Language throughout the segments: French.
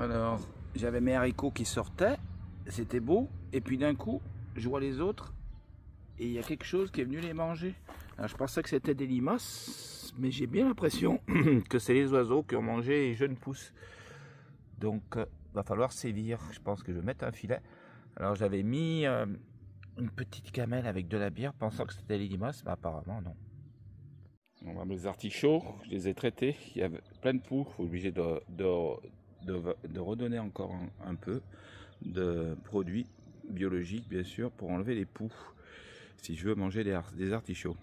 Alors, j'avais mes haricots qui sortaient, c'était beau, et puis d'un coup, je vois les autres, et il y a quelque chose qui est venu les manger. Alors, je pensais que c'était des limaces, mais j'ai bien l'impression que c'est les oiseaux qui ont mangé les jeunes pousses. Donc, va falloir sévir. Je pense que je vais mettre un filet. Alors, j'avais mis une petite camelle avec de la bière, pensant que c'était les limaces, mais apparemment non. On va les artichauts, je les ai traités, il y avait plein de poux, obligé de redonner encore un peu de produits biologiques bien sûr pour enlever les poux si je veux manger des artichauts.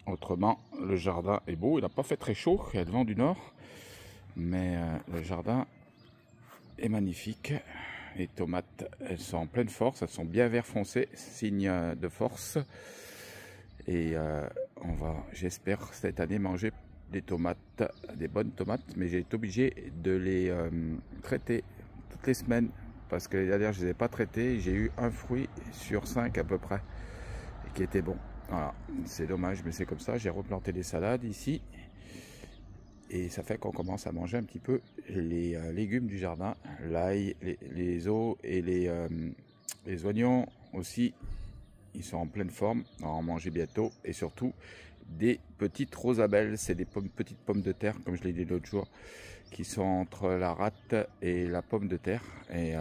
Autrement, le jardin est beau, il n'a pas fait très chaud, il y a le vent du nord, mais le jardin est magnifique. Les tomates, elles sont en pleine force, elles sont bien vert foncé, signe de force. Et on va, j'espère, cette année manger des tomates, des bonnes tomates, mais j'ai été obligé de les traiter toutes les semaines parce que les dernières je ne les ai pas traitées. J'ai eu un fruit sur 5 à peu près et qui était bon. Voilà, c'est dommage, mais c'est comme ça. J'ai replanté des salades ici et ça fait qu'on commence à manger un petit peu les légumes du jardin, l'ail, les os et les oignons aussi. Ils sont en pleine forme, on va en manger bientôt. Et surtout, des petites rosabelles, c'est des petites pommes de terre, comme je l'ai dit l'autre jour, qui sont entre la rate et la pomme de terre. Et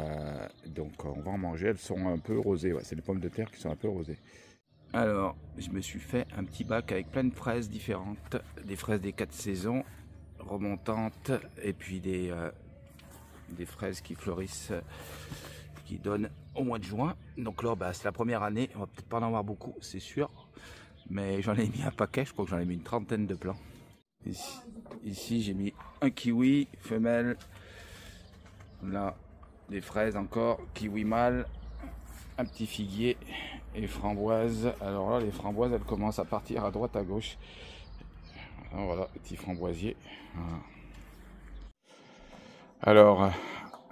donc, on va en manger, elles sont un peu rosées. Ouais, c'est des pommes de terre qui sont un peu rosées. Alors, je me suis fait un petit bac avec plein de fraises différentes. Des fraises des 4 saisons, remontantes, et puis des fraises qui fleurissent, qui donnent au mois de juin. Donc là, c'est la première année, on va peut-être pas en avoir beaucoup, c'est sûr, mais j'en ai mis un paquet, je crois que j'en ai mis une trentaine de plants. Ici j'ai mis un kiwi femelle, là des fraises encore, kiwi mâle, un petit figuier et framboises. Alors là, les framboises, elles commencent à partir à droite à gauche. Alors voilà, petit framboisier. Voilà. Alors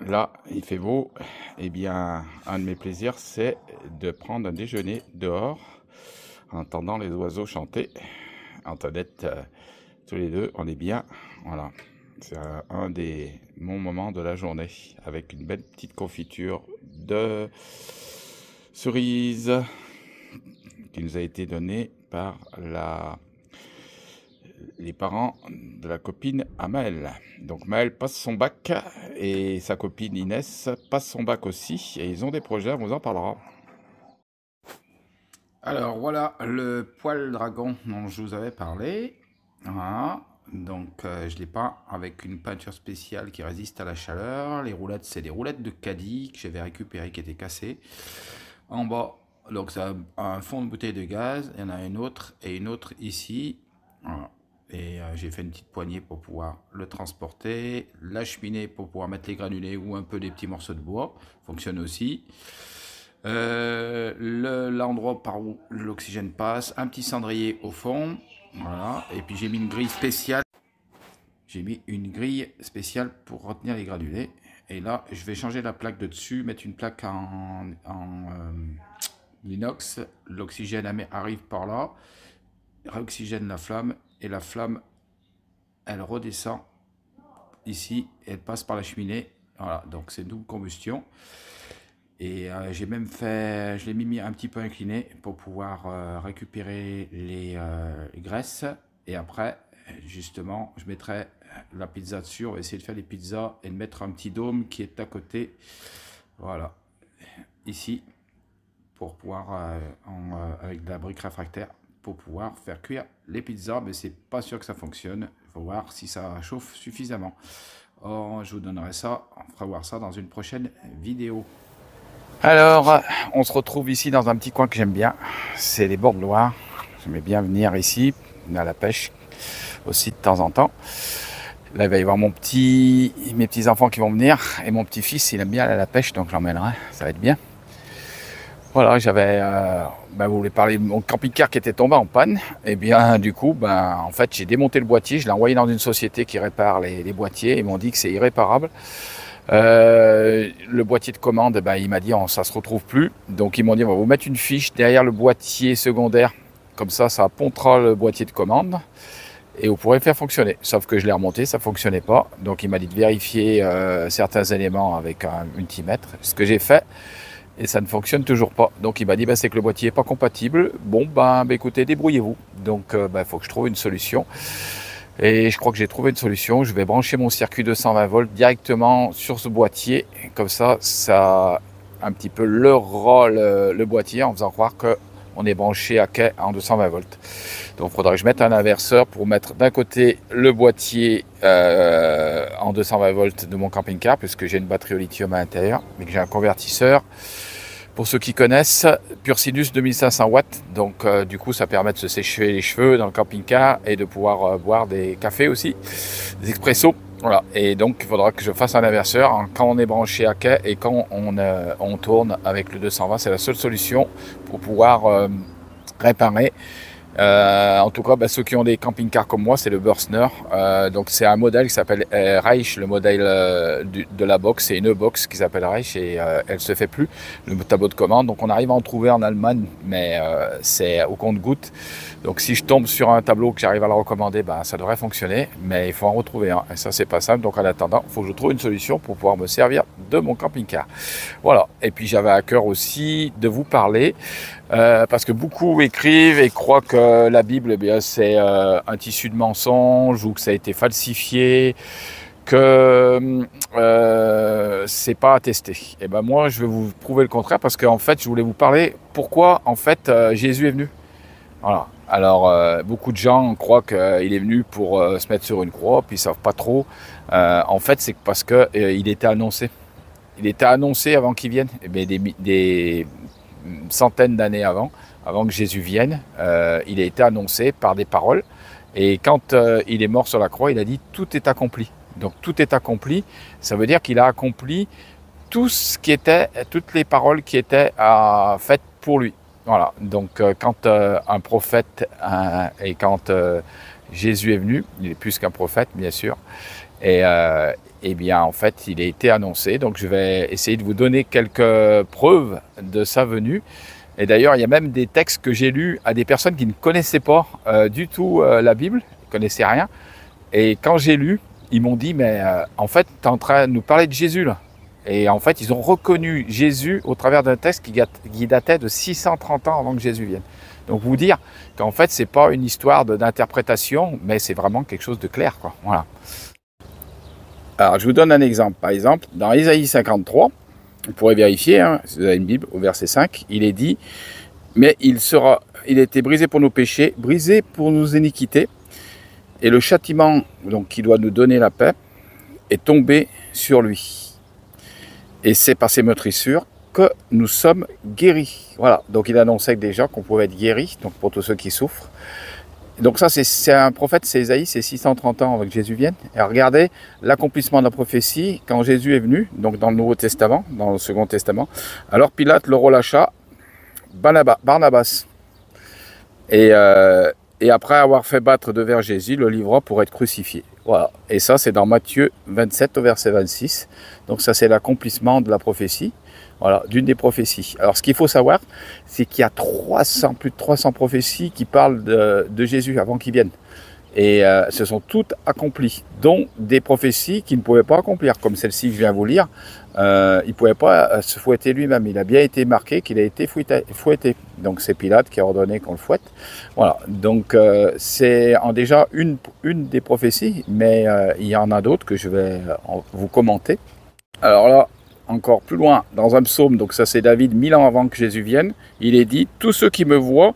là, il fait beau. Eh bien, un de mes plaisirs, c'est de prendre un déjeuner dehors, en entendant les oiseaux chanter, en tête tous les deux, on est bien. Voilà, c'est un des bons moments de la journée, avec une belle petite confiture de cerises qui nous a été donnée par les parents de la copine à Maëlle. Donc Maëlle passe son bac et sa copine Inès passe son bac aussi. Et ils ont des projets, on vous en parlera. Alors voilà le poil dragon dont je vous avais parlé. Voilà. Donc je l'ai peint avec une peinture spéciale qui résiste à la chaleur. Les roulettes, c'est des roulettes de caddie que j'avais récupérées qui étaient cassées. En bas, donc ça a un fond de bouteille de gaz. Il y en a une autre et une autre ici. Voilà. Et j'ai fait une petite poignée pour pouvoir le transporter, la cheminée pour pouvoir mettre les granulés ou un peu des petits morceaux de bois, fonctionne aussi. L'endroit par où l'oxygène passe, un petit cendrier au fond, voilà. Et puis j'ai mis une grille spéciale. J'ai mis une grille spéciale pour retenir les granulés. Et là, je vais changer la plaque de dessus, mettre une plaque en inox. L'oxygène arrive par là, réoxygène la flamme. Et la flamme, elle redescend ici, et elle passe par la cheminée. Voilà, donc c'est double combustion. Et j'ai même fait, je l'ai mis un petit peu incliné pour pouvoir récupérer les graisses. Et après, justement, je mettrai la pizza dessus. On va essayer de faire les pizzas et de mettre un petit dôme qui est à côté. Voilà, ici, pour pouvoir, avec de la brique réfractaire, pour pouvoir faire cuire les pizzas, mais c'est pas sûr que ça fonctionne. Il faut voir si ça chauffe suffisamment. Oh, je vous donnerai ça, on fera voir ça dans une prochaine vidéo. Alors, on se retrouve ici dans un petit coin que j'aime bien, c'est les bords de Loire. J'aimais bien venir ici, à la pêche aussi de temps en temps. Là, il va y avoir mes petits enfants qui vont venir, et mon petit-fils, il aime bien aller à la pêche, donc j'emmènerai, ça va être bien. Voilà, j'avais, vous voulez parler de mon camping-car qui était tombé en panne. Et bien, du coup, en fait, j'ai démonté le boîtier, je l'ai envoyé dans une société qui répare les boîtiers. Ils m'ont dit que c'est irréparable. Le boîtier de commande, il m'a dit, ça se retrouve plus. Donc, ils m'ont dit, on va vous mettre une fiche derrière le boîtier secondaire. Comme ça pontera le boîtier de commande. et vous pourrez le faire fonctionner. Sauf que je l'ai remonté, ça ne fonctionnait pas. Donc il m'a dit de vérifier certains éléments avec un multimètre, ce que j'ai fait, et ça ne fonctionne toujours pas. Donc il m'a dit bah, c'est que le boîtier n'est pas compatible. Bon, bah, écoutez, débrouillez-vous. Donc il faut que je trouve une solution. Et je crois que j'ai trouvé une solution. Je vais brancher mon circuit 220 volts directement sur ce boîtier. Comme ça un petit peu leurrera le boîtier en faisant croire qu'on est branché à quai en 220 volts. Donc il faudra que je mette un inverseur pour mettre d'un côté le boîtier en 220 volts de mon camping-car, puisque j'ai une batterie au lithium à l'intérieur, mais que j'ai un convertisseur. Pour ceux qui connaissent, Pursinus 2500 watts, donc du coup ça permet de se sécher les cheveux dans le camping-car et de pouvoir boire des cafés aussi, des expressos. Voilà, et donc il faudra que je fasse un inverseur quand on est branché à quai et quand on tourne avec le 220. C'est la seule solution pour pouvoir réparer. En tout cas, ceux qui ont des camping-cars comme moi, c'est le Bürstner. Donc c'est un modèle qui s'appelle Reich, le modèle de la box. C'est une box qui s'appelle Reich et elle se fait plus, le tableau de commande. Donc on arrive à en trouver en Allemagne, mais c'est au compte-gouttes. Donc si je tombe sur un tableau que j'arrive à le recommander, ça devrait fonctionner, mais il faut en retrouver un. Et ça, c'est pas simple. Donc en attendant, il faut que je trouve une solution pour pouvoir me servir de mon camping-car. Voilà. Et puis j'avais à cœur aussi de vous parler, parce que beaucoup écrivent et croient que la Bible, c'est un tissu de mensonges ou que ça a été falsifié, que c'est pas attesté. Et moi, je vais vous prouver le contraire, parce qu'en fait, je voulais vous parler pourquoi en fait Jésus est venu. Voilà. Alors, beaucoup de gens croient qu'il est venu pour se mettre sur une croix, puis ils savent pas trop. En fait, c'est parce que il était annoncé. Il était annoncé avant qu'il vienne. Des centaines d'années avant que Jésus vienne, il a été annoncé par des paroles. Et quand il est mort sur la croix, il a dit « tout est accompli ». Donc tout est accompli, ça veut dire qu'il a accompli tout ce qui était, toutes les paroles qui étaient faites pour lui. Voilà, donc quand un prophète, et quand Jésus est venu, il est plus qu'un prophète bien sûr, et bien en fait il a été annoncé. Donc je vais essayer de vous donner quelques preuves de sa venue. Et d'ailleurs il y a même des textes que j'ai lus à des personnes qui ne connaissaient pas du tout la Bible, ils ne connaissaient rien. Et quand j'ai lu, ils m'ont dit mais en fait tu es en train de nous parler de Jésus là. Et en fait, ils ont reconnu Jésus au travers d'un texte qui datait de 630 ans avant que Jésus vienne. Donc, vous dire qu'en fait, c'est pas une histoire d'interprétation, mais c'est vraiment quelque chose de clair, quoi. Voilà. Alors, je vous donne un exemple. Par exemple, dans Isaïe 53, vous pourrez vérifier, si vous avez une Bible, au verset 5, il est dit « Mais il a été brisé pour nos péchés, brisé pour nos iniquités, et le châtiment donc, qui doit nous donner la paix est tombé sur lui. Et c'est par ses meurtrissures que nous sommes guéris. » Voilà, donc il annonçait déjà qu'on pouvait être guéris, donc pour tous ceux qui souffrent. Donc ça, c'est un prophète, c'est Isaïe, c'est 630 ans avant que Jésus vienne. Et regardez l'accomplissement de la prophétie quand Jésus est venu, donc dans le Nouveau Testament, dans le Second Testament. Alors Pilate le relâcha, Barnabas. Et après avoir fait battre devers Jésus, le livra pour être crucifié. Voilà. Et ça, c'est dans Matthieu 27 au verset 26. Donc ça, c'est l'accomplissement de la prophétie. Voilà, d'une des prophéties. Alors, ce qu'il faut savoir, c'est qu'il y a plus de 300 prophéties qui parlent de Jésus avant qu'il vienne. Et ce sont toutes accomplies, dont des prophéties qu'il ne pouvait pas accomplir, comme celle-ci que je viens vous lire. Il ne pouvait pas se fouetter lui-même. Il a bien été marqué qu'il a été fouetté. Donc c'est Pilate qui a ordonné qu'on le fouette. Voilà, donc c'est déjà une des prophéties, mais il y en a d'autres que je vais vous commenter. Alors là, encore plus loin, dans un psaume, donc ça c'est David, 1000 ans avant que Jésus vienne, il est dit « Tous ceux qui me voient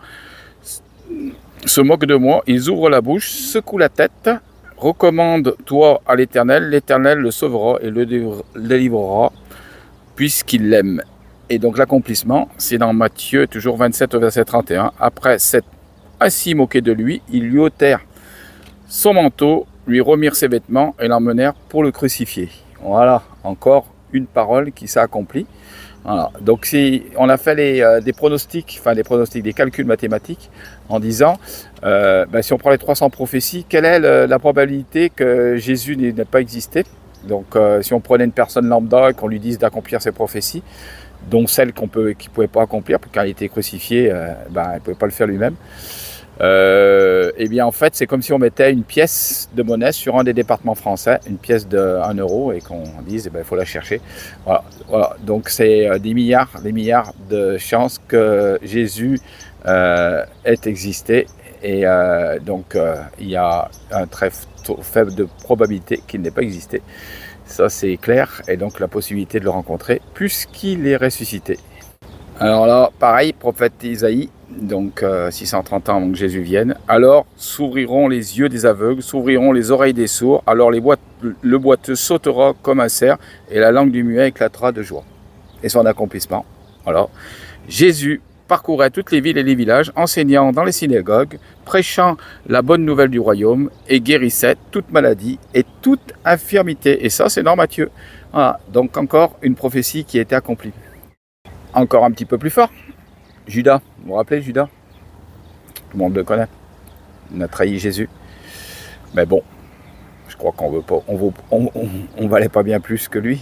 se moquent de moi, ils ouvrent la bouche, secouent la tête, recommande-toi à l'Éternel, l'Éternel le sauvera et le délivrera, puisqu'il l'aime. » Et donc l'accomplissement, c'est dans Matthieu, toujours 27 au verset 31. Après s'être ainsi moqué de lui, ils lui ôtèrent son manteau, lui remirent ses vêtements et l'emmenèrent pour le crucifier. Voilà, encore une parole qui s'est accomplie. Voilà. Donc si on a fait des pronostics, des calculs mathématiques en disant, si on prend les 300 prophéties, quelle est la probabilité que Jésus n'ait pas existé? Donc si on prenait une personne lambda et qu'on lui dise d'accomplir ses prophéties, dont celles qu'il ne pouvait pas accomplir, quand il était crucifié, il ne pouvait pas le faire lui-même. Eh bien en fait c'est comme si on mettait une pièce de monnaie sur un des départements français, une pièce de 1 euro, et qu'on dise il faut la chercher. Voilà, voilà. Donc c'est des milliards de chances que Jésus ait existé, et donc il y a un très faible de probabilité qu'il n'ait pas existé. Ça c'est clair, et donc la possibilité de le rencontrer puisqu'il est ressuscité. Alors là, pareil, prophète Isaïe, donc 630 ans avant que Jésus vienne. Alors s'ouvriront les yeux des aveugles, s'ouvriront les oreilles des sourds, alors le boiteux sautera comme un cerf, et la langue du muet éclatera de joie. Et son accomplissement, alors, Jésus parcourait toutes les villes et les villages, enseignant dans les synagogues, prêchant la bonne nouvelle du royaume, et guérissait toute maladie et toute infirmité. Et ça, c'est dans Matthieu. Voilà, donc encore une prophétie qui a été accomplie. Encore un petit peu plus fort, Judas, vous vous rappelez Judas? Tout le monde le connaît, il a trahi Jésus. Mais bon, je crois qu'on veut pas, on valait pas bien plus que lui.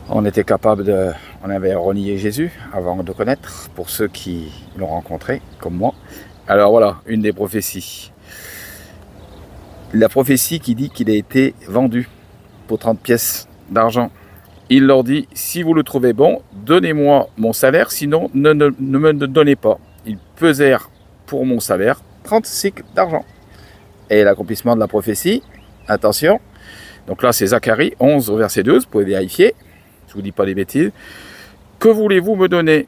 On était capable de, on avait renié Jésus avant de le connaître, pour ceux qui l'ont rencontré, comme moi. Alors voilà, une des prophéties. La prophétie qui dit qu'il a été vendu pour 30 pièces d'argent. Il leur dit, si vous le trouvez bon, donnez-moi mon salaire, sinon ne me donnez pas. Ils pesèrent pour mon salaire 30 cycles d'argent. Et l'accomplissement de la prophétie, attention, donc là c'est Zacharie 11 au verset 12, vous pouvez vérifier, je ne vous dis pas des bêtises. Que voulez-vous me donner?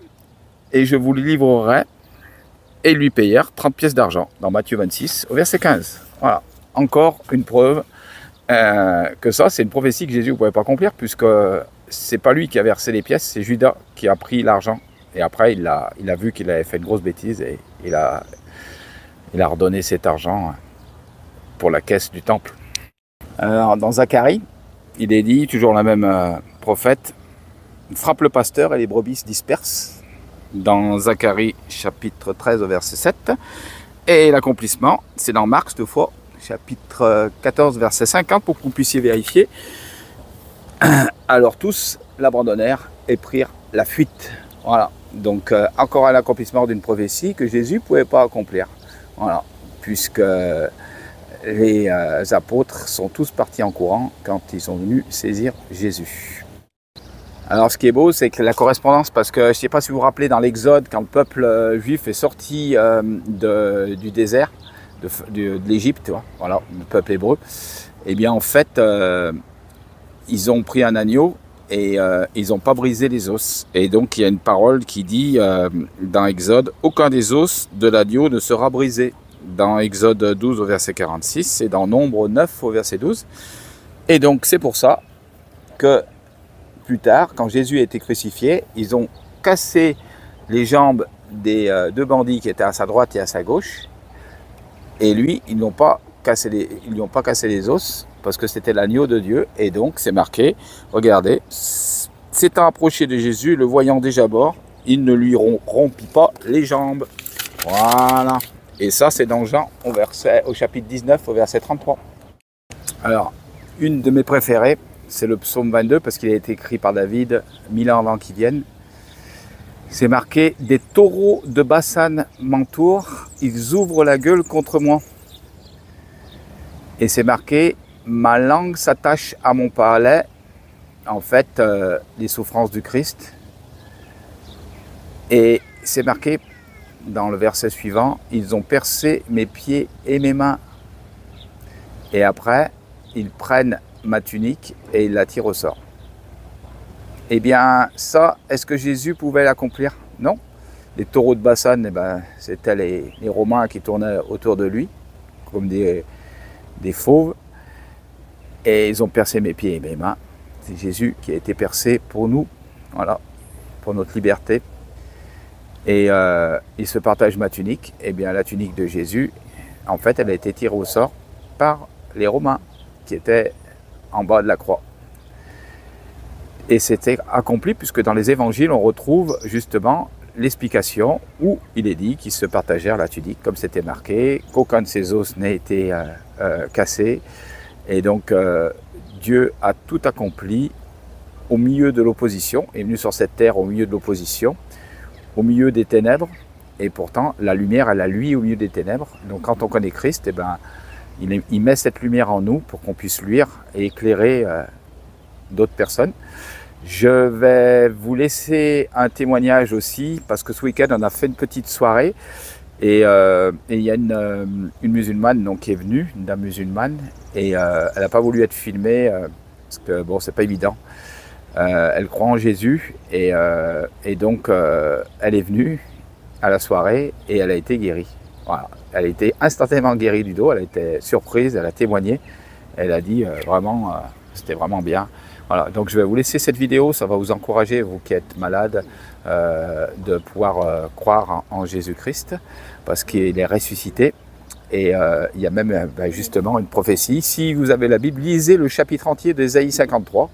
Et je vous le livrerai. Et ils lui payèrent 30 pièces d'argent, dans Matthieu 26 au verset 15. Voilà, encore une preuve que ça, c'est une prophétie que Jésus ne pouvait pas accomplir, puisque c'est pas lui qui a versé les pièces, c'est Judas qui a pris l'argent. Et après, il a vu qu'il avait fait une grosse bêtise, et il a redonné cet argent pour la caisse du temple. Alors, dans Zacharie, il est dit, toujours la même prophète, frappe le pasteur et les brebis se dispersent. Dans Zacharie, chapitre 13, au verset 7. Et l'accomplissement, c'est dans Marc, cette fois, chapitre 14, verset 50, pour que vous puissiez vérifier. Alors tous l'abandonnèrent et prirent la fuite. Voilà, donc encore un accomplissement d'une prophétie que Jésus ne pouvait pas accomplir. Voilà, puisque les apôtres sont tous partis en courant quand ils sont venus saisir Jésus. Alors ce qui est beau, c'est que la correspondance, parce que je ne sais pas si vous vous rappelez, dans l'Exode, quand le peuple juif est sorti du désert, de l'Égypte, voilà, le peuple hébreu, et bien en fait, ils ont pris un agneau et ils n'ont pas brisé les os. Et donc il y a une parole qui dit dans Exode, aucun des os de l'agneau ne sera brisé. Dans Exode 12 au verset 46 et dans Nombre 9 au verset 12. Et donc c'est pour ça que plus tard, quand Jésus a été crucifié, ils ont cassé les jambes des deux bandits qui étaient à sa droite et à sa gauche. Et lui, ils lui ont pas cassé les os, parce que c'était l'agneau de Dieu. Et donc c'est marqué, regardez, s'étant approché de Jésus, le voyant déjà mort, il ne lui rompit pas les jambes. Voilà. Et ça, c'est dans Jean au chapitre 19, au verset 33. Alors, une de mes préférées, c'est le psaume 22, parce qu'il a été écrit par David 1000 ans avant qu'il vienne. C'est marqué, des taureaux de Bassan m'entourent, ils ouvrent la gueule contre moi. Et c'est marqué, ma langue s'attache à mon palais. En fait, les souffrances du Christ. Et c'est marqué, dans le verset suivant, ils ont percé mes pieds et mes mains. Et après, ils prennent ma tunique et ils la tirent au sort. Eh bien, ça, est-ce que Jésus pouvait l'accomplir? Non. Les taureaux de Bassan, eh ben, c'était les Romains qui tournaient autour de lui, comme des fauves. Et ils ont percé mes pieds et mes mains. C'est Jésus qui a été percé pour nous, voilà, pour notre liberté. Et il se partage ma tunique. Eh bien, la tunique de Jésus, en fait, elle a été tirée au sort par les Romains qui étaient en bas de la croix. Et c'était accompli puisque dans les évangiles, on retrouve justement l'explication où il est dit qu'ils se partagèrent la tunique, comme c'était marqué, qu'aucun de ses os n'ait été cassé. Et donc, Dieu a tout accompli au milieu de l'opposition, est venu sur cette terre au milieu de l'opposition, au milieu des ténèbres, Et pourtant, la lumière, elle a lui au milieu des ténèbres. Donc quand on connaît Christ, eh ben, il met cette lumière en nous pour qu'on puisse luire et éclairer d'autres personnes. Je vais vous laisser un témoignage aussi, parce que ce week-end, on a fait une petite soirée. Et il y a une musulmane donc, qui est venue, une dame musulmane, et elle n'a pas voulu être filmée, parce que bon, c'est pas évident. Elle croit en Jésus, et donc elle est venue à la soirée, et elle a été guérie. Voilà. Elle a été instantanément guérie du dos, elle a été surprise, elle a témoigné, elle a dit vraiment, c'était vraiment bien. Voilà, donc je vais vous laisser cette vidéo, ça va vous encourager, vous qui êtes malade, de pouvoir croire en Jésus-Christ, parce qu'il est ressuscité. Et il y a même justement une prophétie. Si vous avez la Bible, lisez le chapitre entier d'Ésaïe 53.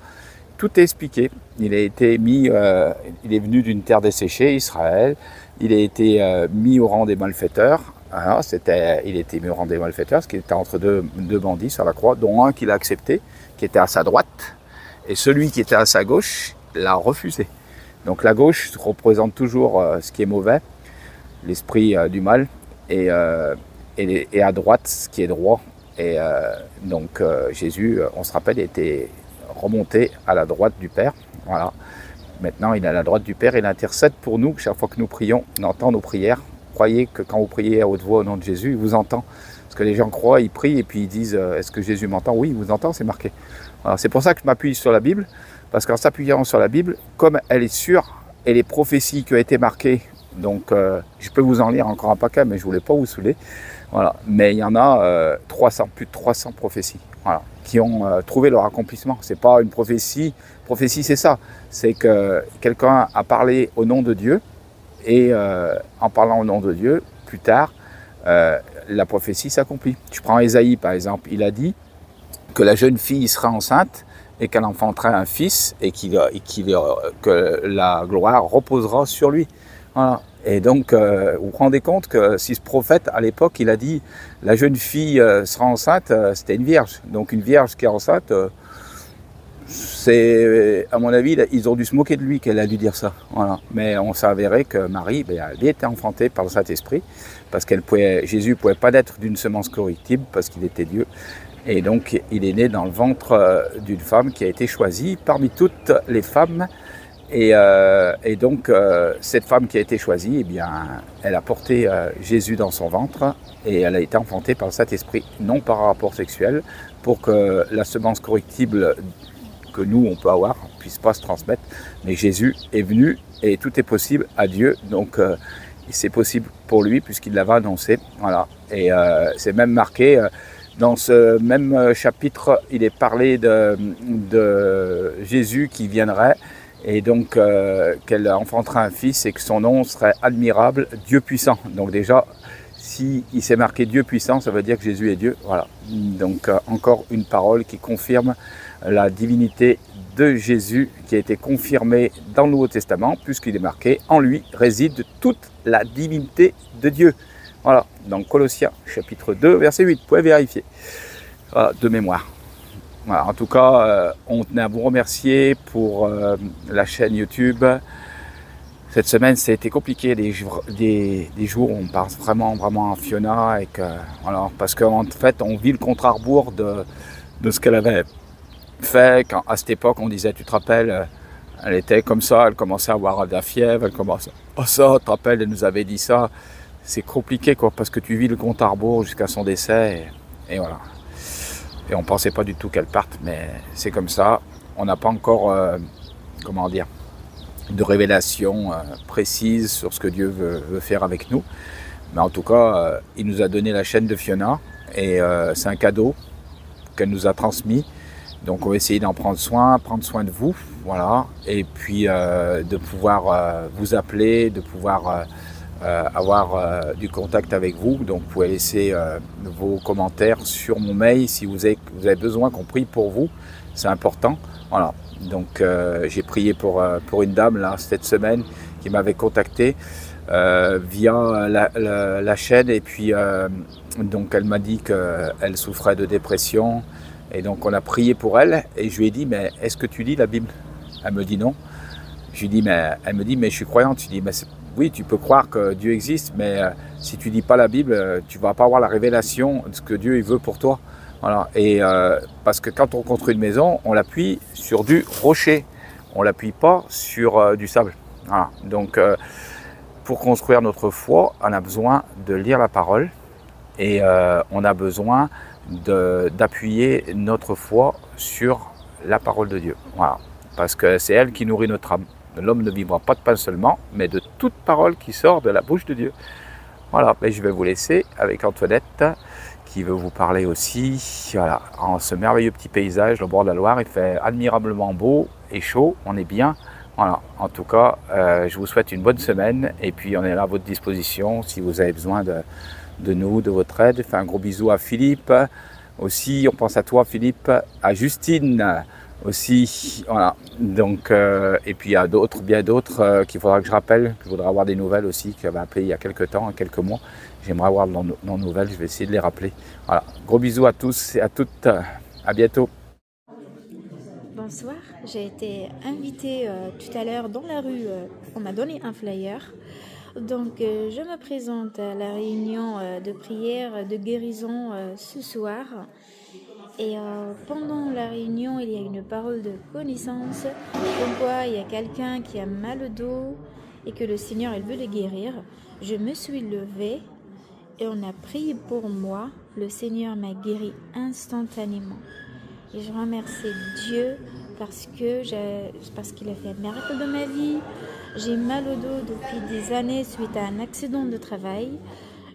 Tout est expliqué. Il a été mis, il est venu d'une terre desséchée, Israël. Il a été mis au rang des malfaiteurs. Alors, il a été mis au rang des malfaiteurs, parce qu'il était entre deux bandits sur la croix, dont un qu'il a accepté, qui était à sa droite. Et celui qui était à sa gauche l'a refusé. Donc la gauche représente toujours ce qui est mauvais, l'esprit du mal, et à droite ce qui est droit. Et donc Jésus, on se rappelle, était remonté à la droite du Père. Voilà. Maintenant, il est à la droite du Père, il intercède pour nous. Chaque fois que nous prions, on entend nos prières. Croyez que quand vous priez à haute voix au nom de Jésus, il vous entend. Parce que les gens croient, ils prient et puis ils disent est-ce que Jésus m'entend? Oui, il vous entend, c'est marqué. C'est pour ça que je m'appuie sur la Bible, parce qu'en s'appuyant sur la Bible, comme elle est sûre, et les prophéties qui ont été marquées, donc je peux vous en lire encore un paquet, mais je ne voulais pas vous saouler, voilà. Mais il y en a plus de 300 prophéties, voilà, qui ont trouvé leur accomplissement. Ce n'est pas une prophétie, c'est ça, c'est que quelqu'un a parlé au nom de Dieu, et en parlant au nom de Dieu, plus tard, la prophétie s'accomplit. Tu prends Ésaïe par exemple, il a dit que la jeune fille sera enceinte et qu'elle enfantera un fils et que la gloire reposera sur lui. Voilà. Et donc, vous vous rendez compte que si ce prophète, à l'époque, il a dit la jeune fille sera enceinte, c'était une vierge. Donc une vierge qui est enceinte, c'est, à mon avis, ils ont dû se moquer de lui qu'elle a dû dire ça. Voilà. Mais on s'est avéré que Marie, elle était enfantée par le Saint-Esprit, parce Jésus ne pouvait pas naître d'une semence corruptible, parce qu'il était Dieu. Et donc, il est né dans le ventre d'une femme qui a été choisie parmi toutes les femmes. Et donc, cette femme qui a été choisie, eh bien, elle a porté Jésus dans son ventre et elle a été enfantée par le Saint-Esprit, non par rapport sexuel, pour que la semence corruptible que nous, on peut avoir, ne puisse pas se transmettre. Mais Jésus est venu et tout est possible à Dieu. Donc, c'est possible pour lui puisqu'il l'avait annoncé. Voilà. Et c'est même marqué... Dans ce même chapitre, il est parlé de Jésus qui viendrait et donc qu'elle enfantera un fils et que son nom serait admirable, Dieu puissant. Donc déjà, si il s'est marqué Dieu puissant, ça veut dire que Jésus est Dieu. Voilà. Donc encore une parole qui confirme la divinité de Jésus qui a été confirmée dans le Nouveau Testament puisqu'il est marqué en lui réside toute la divinité de Dieu. Voilà, dans Colossiens, chapitre 2, verset 8, vous pouvez vérifier, voilà, de mémoire. Voilà, en tout cas, on tenait à vous remercier pour la chaîne YouTube. Cette semaine, ça a été compliqué, des jours où on pense vraiment à Fiona, et que, voilà, parce qu'en fait, on vit le contre-rebours de ce qu'elle avait fait. Quand, à cette époque, on disait, tu te rappelles, elle était comme ça, elle commençait à avoir de la fièvre, elle commençait, oh ça, tu te rappelles, elle nous avait dit ça. C'est compliqué quoi, parce que tu vis le compte à rebours jusqu'à son décès et voilà. Et on ne pensait pas du tout qu'elle parte, mais c'est comme ça. On n'a pas encore, comment dire, de révélation précise sur ce que Dieu veut faire avec nous. Mais en tout cas, il nous a donné la chaîne de Fiona et c'est un cadeau qu'elle nous a transmis. Donc on va essayer d'en prendre soin de vous, voilà. Et puis de pouvoir vous appeler, de pouvoir... avoir du contact avec vous. Donc vous pouvez laisser vos commentaires sur mon mail si vous avez besoin qu'on prie pour vous, c'est important. Voilà, donc j'ai prié pour une dame là cette semaine qui m'avait contacté via la chaîne et puis donc elle m'a dit qu'elle souffrait de dépression et donc on a prié pour elle et je lui ai dit mais est-ce que tu lis la Bible? Elle me dit non. Je lui dis elle me dit mais je suis croyante. Je lui dis mais oui, tu peux croire que Dieu existe, mais si tu lis pas la Bible, tu vas pas avoir la révélation de ce que Dieu il veut pour toi. Voilà. Et parce que quand on construit une maison, on l'appuie sur du rocher, on l'appuie pas sur du sable. Voilà. Donc, pour construire notre foi, on a besoin de lire la parole et on a besoin d'appuyer notre foi sur la parole de Dieu. Voilà. Parce que c'est elle qui nourrit notre âme. L'homme ne vivra pas de pain seulement, mais de toute parole qui sort de la bouche de Dieu. Voilà, et je vais vous laisser avec Antoinette qui veut vous parler aussi. Voilà, en ce merveilleux petit paysage, le bord de la Loire, il fait admirablement beau et chaud, on est bien. Voilà, en tout cas, je vous souhaite une bonne semaine et puis on est là à votre disposition si vous avez besoin de nous, de votre aide. Je fais un gros bisou à Philippe aussi, on pense à toi Philippe, à Justine aussi, voilà. Donc, et puis il y a d'autres, bien d'autres qu'il faudra que je rappelle, qu'il faudra avoir des nouvelles aussi, qui avaient appelé il y a quelques temps, quelques mois. J'aimerais avoir leurs nouvelles, je vais essayer de les rappeler. Voilà, gros bisous à tous et à toutes, à bientôt. Bonsoir, j'ai été invitée tout à l'heure dans la rue, on m'a donné un flyer. Donc je me présente à la réunion de prière de guérison ce soir. Et pendant la réunion, il y a une parole de connaissance, comme quoi il y a quelqu'un qui a mal au dos et que le Seigneur il veut le guérir. Je me suis levée et on a prié pour moi. Le Seigneur m'a guéri instantanément. Et je remercie Dieu parce qu'il a fait un miracle dans ma vie. J'ai mal au dos depuis des années suite à un accident de travail.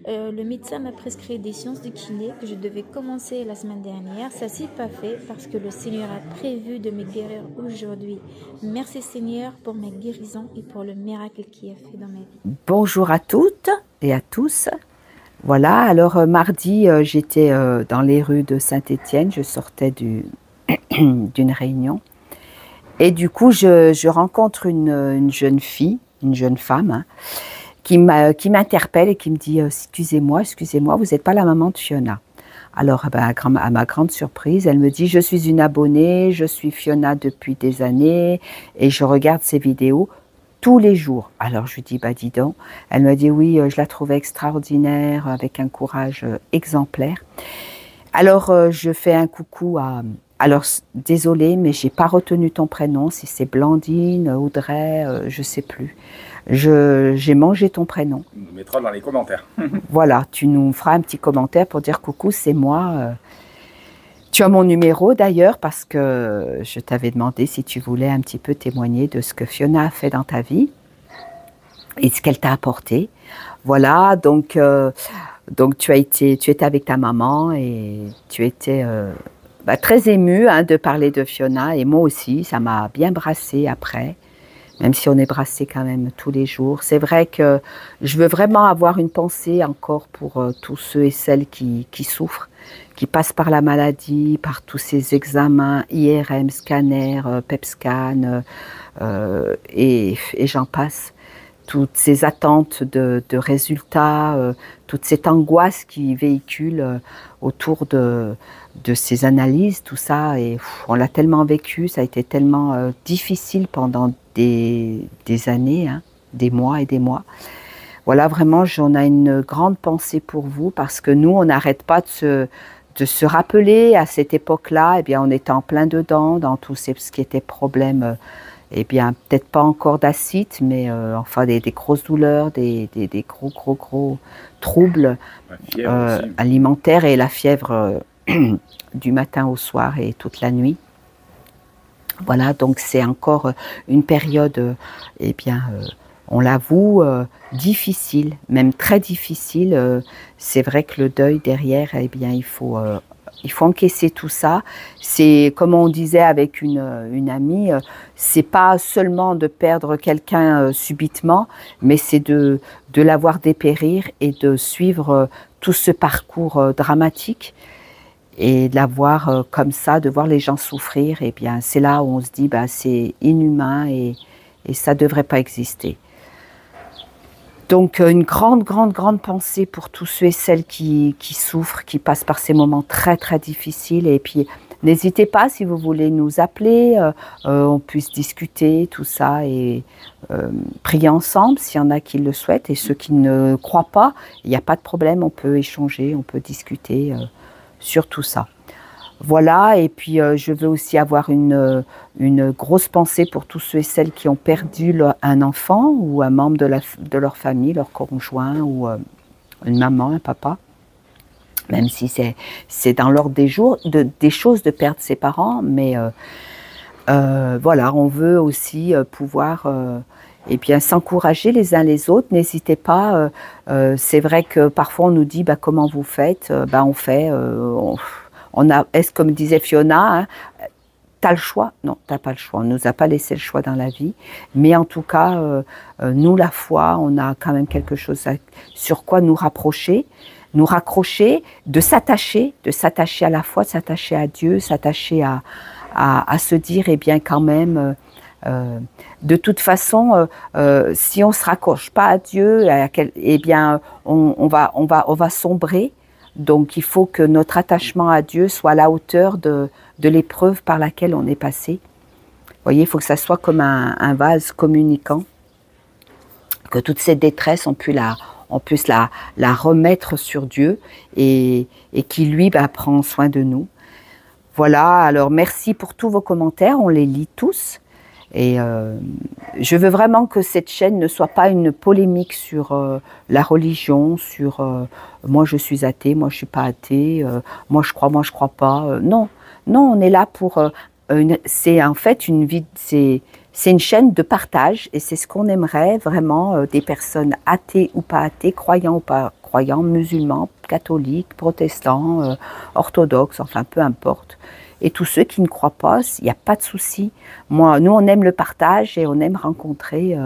Le médecin m'a prescrit des séances de kiné que je devais commencer la semaine dernière. Ça ne s'est pas fait parce que le Seigneur a prévu de me guérir aujourd'hui. Merci Seigneur pour ma guérison et pour le miracle qu'il a fait dans ma vie. Bonjour à toutes et à tous. Voilà, alors mardi, j'étais dans les rues de Saint-Étienne, je sortais d'une réunion. Et du coup, je rencontre une jeune fille, une jeune femme, hein, qui m'interpelle et qui me dit « Excusez-moi, vous n'êtes pas la maman de Fiona ». Alors, à ma grande surprise, elle me dit « Je suis une abonnée, je suis Fiona depuis des années et je regarde ses vidéos tous les jours ». Alors, je lui dis « Bah, dis donc ». Elle me dit « Oui, je la trouvais extraordinaire, avec un courage exemplaire ». Alors, je fais un coucou à... Alors, désolée, mais je n'ai pas retenu ton prénom, si c'est Blandine, Audrey, je ne sais plus. J'ai mangé ton prénom. On le mettra dans les commentaires. Voilà, tu nous feras un petit commentaire pour dire coucou, c'est moi. Tu as mon numéro d'ailleurs parce que je t'avais demandé si tu voulais un petit peu témoigner de ce que Fiona a fait dans ta vie et ce qu'elle t'a apporté. Voilà, donc tu étais avec ta maman et tu étais très émue hein, de parler de Fiona et moi aussi, ça m'a bien brassée après. Même si on est brassé quand même tous les jours. C'est vrai que je veux vraiment avoir une pensée encore pour tous ceux et celles qui souffrent, qui passent par la maladie, par tous ces examens, IRM, scanner, PEP-scan, et j'en passe. Toutes ces attentes de résultats, toute cette angoisse qui véhicule autour de ces analyses, tout ça. Et on l'a tellement vécu, ça a été tellement difficile pendant des années, hein, des mois et des mois. Voilà, vraiment, j'en ai une grande pensée pour vous parce que nous, on n'arrête pas de se rappeler à cette époque-là, eh bien, on était en plein dedans dans tout ce qui était problème. Eh bien, peut-être pas encore d'acide, mais enfin des grosses douleurs, des gros troubles alimentaires et la fièvre du matin au soir et toute la nuit. Voilà, donc c'est encore une période, eh bien, on l'avoue, difficile, même très difficile. C'est vrai que le deuil derrière, eh bien, il faut encaisser tout ça. C'est, comme on disait avec une amie, c'est pas seulement de perdre quelqu'un subitement, mais c'est de la voir dépérir et de suivre tout ce parcours dramatique et de la voir comme ça, de voir les gens souffrir. Et bien, c'est là où on se dit, c'est inhumain et ça devrait pas exister. Donc une grande pensée pour tous ceux et celles qui souffrent, qui passent par ces moments très difficiles. Et puis n'hésitez pas si vous voulez nous appeler, on puisse discuter, tout ça, et prier ensemble s'il y en a qui le souhaitent. Et ceux qui ne croient pas, il n'y a pas de problème, on peut échanger, on peut discuter sur tout ça. Voilà, et puis je veux aussi avoir une grosse pensée pour tous ceux et celles qui ont perdu un enfant ou un membre de leur famille, leur conjoint ou une maman, un papa. Même si c'est dans l'ordre des choses de perdre ses parents, mais voilà, on veut aussi pouvoir eh bien s'encourager les uns les autres. N'hésitez pas, c'est vrai que parfois on nous dit bah, comment vous faites, on fait, est-ce comme disait Fiona, hein, t'as le choix? Non, t'as pas le choix. On nous a pas laissé le choix dans la vie, mais en tout cas, nous la foi, on a quand même quelque chose sur quoi nous rapprocher. Nous raccrocher, de s'attacher à la foi, de s'attacher à Dieu, s'attacher à se dire, eh bien quand même, de toute façon, si on ne se raccroche pas à Dieu, eh bien on va sombrer. Donc il faut que notre attachement à Dieu soit à la hauteur de l'épreuve par laquelle on est passé. Vous voyez, il faut que ça soit comme un vase communicant, que toute cette détresse, on puisse la remettre sur Dieu et qui, lui, prend soin de nous. Voilà, alors merci pour tous vos commentaires, on les lit tous. Et je veux vraiment que cette chaîne ne soit pas une polémique sur la religion, sur moi je suis athée, moi je ne suis pas athée, moi je crois pas. Non, on est là pour... c'est en fait c'est une chaîne de partage et c'est ce qu'on aimerait vraiment des personnes athées ou pas athées, croyants ou pas croyants, musulmans, catholiques, protestants, orthodoxes, enfin peu importe. Et tous ceux qui ne croient pas, il n'y a pas de souci. Nous on aime le partage et on aime rencontrer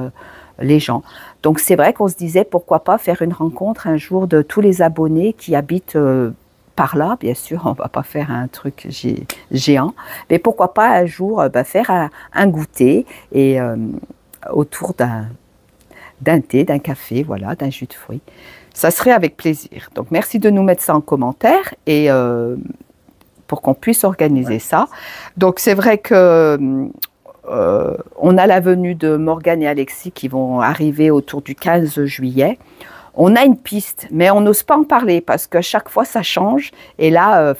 les gens. Donc c'est vrai qu'on se disait pourquoi pas faire une rencontre un jour de tous les abonnés qui habitent par là, bien sûr, on ne va pas faire un truc géant, mais pourquoi pas un jour faire un goûter et autour d'un thé, d'un café, voilà, d'un jus de fruits. Ça serait avec plaisir. Donc merci de nous mettre ça en commentaire et pour qu'on puisse organiser ça. Donc c'est vrai que on a la venue de Morgane et Alexis qui vont arriver autour du 15 juillet. On a une piste, mais on n'ose pas en parler parce qu'à chaque fois, ça change. Et là,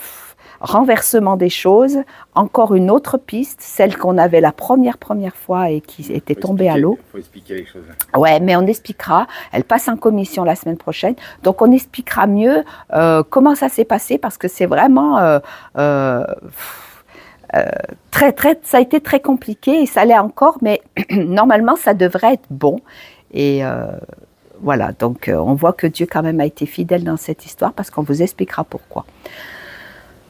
renversement des choses, encore une autre piste, celle qu'on avait la première fois et qui était tombée à l'eau. Il faut expliquer les choses. Ouais, mais on expliquera. Elle passe en commission la semaine prochaine. Donc, on expliquera mieux comment ça s'est passé parce que c'est vraiment... ça a été très compliqué et ça l'est encore, mais normalement, ça devrait être bon. Et... voilà, donc on voit que Dieu quand même a été fidèle dans cette histoire parce qu'on vous expliquera pourquoi.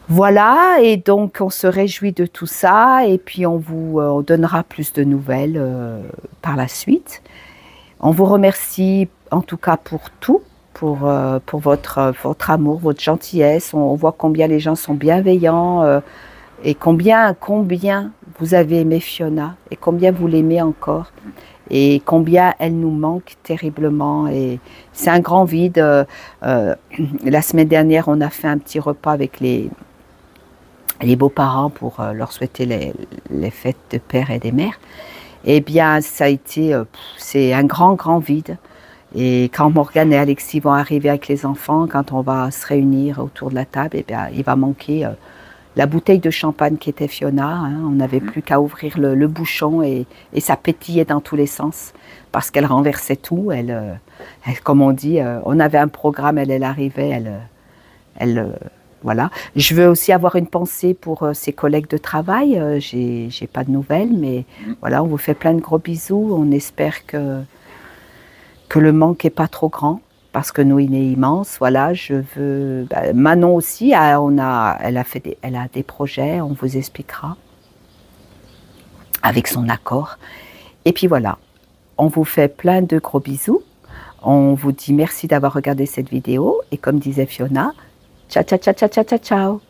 Voilà, et donc on se réjouit de tout ça et puis on vous donnera plus de nouvelles par la suite. On vous remercie en tout cas pour tout, pour votre amour, votre gentillesse. On voit combien les gens sont bienveillants et combien vous avez aimé Fiona et combien vous l'aimez encore. Et combien elle nous manque terriblement. Et c'est un grand vide. La semaine dernière, on a fait un petit repas avec les beaux-parents pour leur souhaiter les fêtes de père et des mères. Eh bien, ça a été, c'est un grand vide. Et quand Morgane et Alexis vont arriver avec les enfants, quand on va se réunir autour de la table, eh bien, il va manquer la bouteille de champagne qui était Fiona, hein, on n'avait plus qu'à ouvrir le bouchon et ça pétillait dans tous les sens parce qu'elle renversait tout. Elle, comme on dit, on avait un programme, elle arrivait, voilà. Je veux aussi avoir une pensée pour ses collègues de travail. J'ai pas de nouvelles, mais voilà, on vous fait plein de gros bisous. On espère que le manque n'est pas trop grand. Parce que nous, il est immense, voilà, Manon aussi, elle a des projets, on vous expliquera, avec son accord. Et puis voilà, on vous fait plein de gros bisous, on vous dit merci d'avoir regardé cette vidéo, et comme disait Fiona, ciao, ciao, ciao, ciao, ciao, ciao.